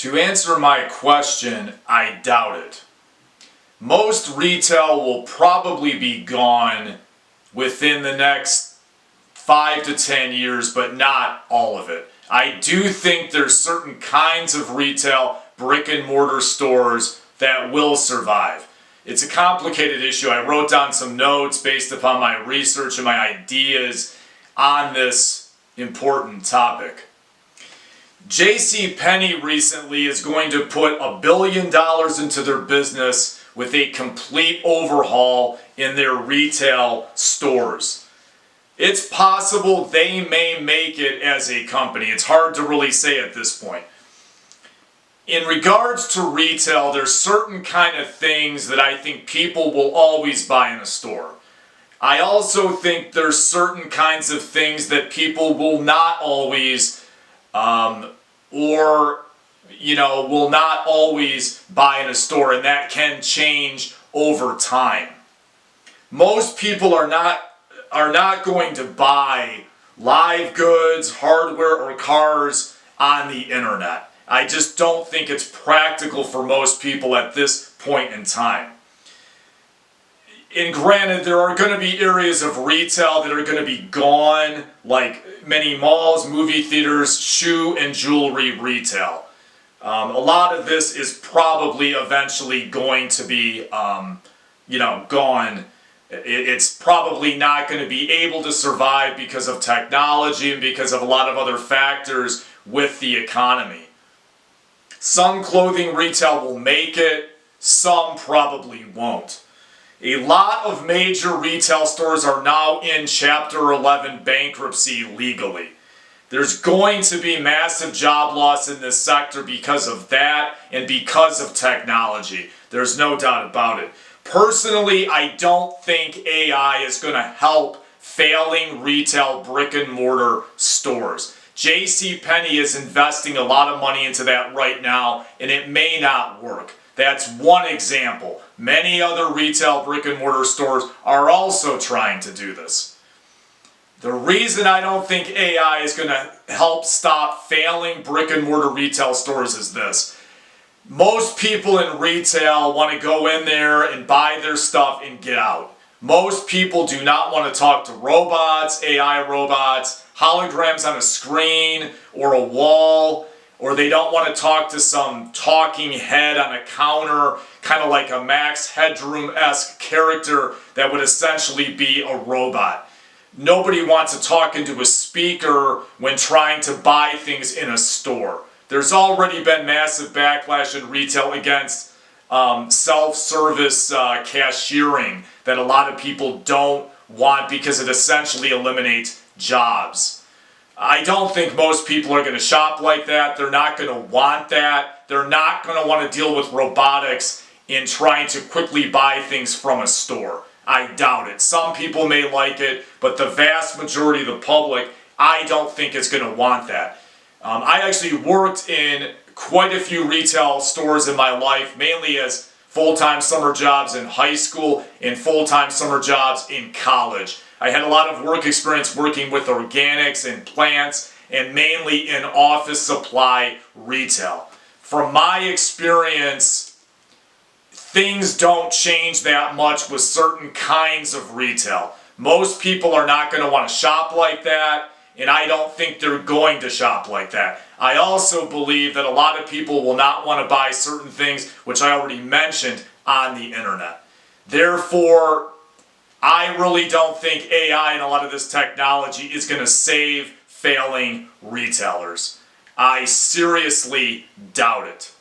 To answer my question, I doubt it. Most retail will probably be gone within the next 5 to 10 years, but not all of it. I do think there's certain kinds of retail, brick and mortar stores that will survive. It's a complicated issue. I wrote down some notes based upon my research and my ideas on this important topic. Jcpenney recently is going to put $1 billion into their business with a complete overhaul in their retail stores. It's possible they may make it as a company. It's hard to really say at this point. In regards to retail, there's certain kind of things that I think people will always buy in a store. I also think there's certain kinds of things that people will not always will not always buy in a store, and that can change over time. Most people are not going to buy live goods, hardware, or cars on the internet. I just don't think it's practical for most people at this point in time. And granted, there are going to be areas of retail that are going to be gone, like many malls, movie theaters, shoe and jewelry retail. A lot of this is probably eventually going to be, gone. It's probably not going to be able to survive because of technology and because of a lot of other factors with the economy. Some clothing retail will make it, some probably won't. A lot of major retail stores are now in Chapter 11 bankruptcy legally. There's going to be massive job loss in this sector because of that and because of technology. There's no doubt about it. Personally, I don't think AI is going to help failing retail brick and mortar stores. Jcpenney is investing a lot of money into that right now, and it may not work. That's one example. Many other retail brick and mortar stores are also trying to do this. The reason I don't think AI is going to help stop failing brick and mortar retail stores is this. Most people in retail want to go in there and buy their stuff and get out. Most people do not want to talk to robots, AI robots, holograms on a screen or a wall, or they don't want to talk to some talking head on a counter, kind of like a Max Headroom-esque character that would essentially be a robot. Nobody wants to talk into a speaker when trying to buy things in a store. There's already been massive backlash in retail against self-service cashiering that a lot of people don't want because it essentially eliminates jobs. I don't think most people are going to shop like that. They're not going to want that. They're not going to want to deal with robotics in trying to quickly buy things from a store. I doubt it. Some people may like it, but the vast majority of the public, I don't think is going to want that. I actually worked in quite a few retail stores in my life, mainly as full-time summer jobs in high school and full-time summer jobs in college. I had a lot of work experience working with organics and plants and mainly in office supply retail. From my experience, things don't change that much with certain kinds of retail. Most people are not going to want to shop like that, and I don't think they're going to shop like that. I also believe that a lot of people will not want to buy certain things, which I already mentioned, on the internet. Therefore, I really don't think AI and a lot of this technology is going to save failing retailers. I seriously doubt it.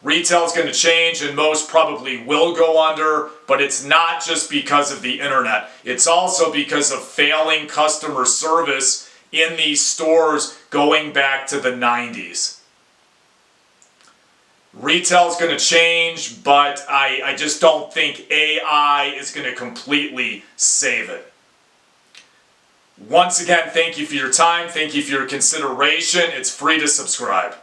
Retail is going to change and most probably will go under, but it's not just because of the internet. It's also because of failing customer service in these stores going back to the 90s. Retail is going to change, but I just don't think AI is going to completely save it. Once again, thank you for your time. Thank you for your consideration. It's free to subscribe.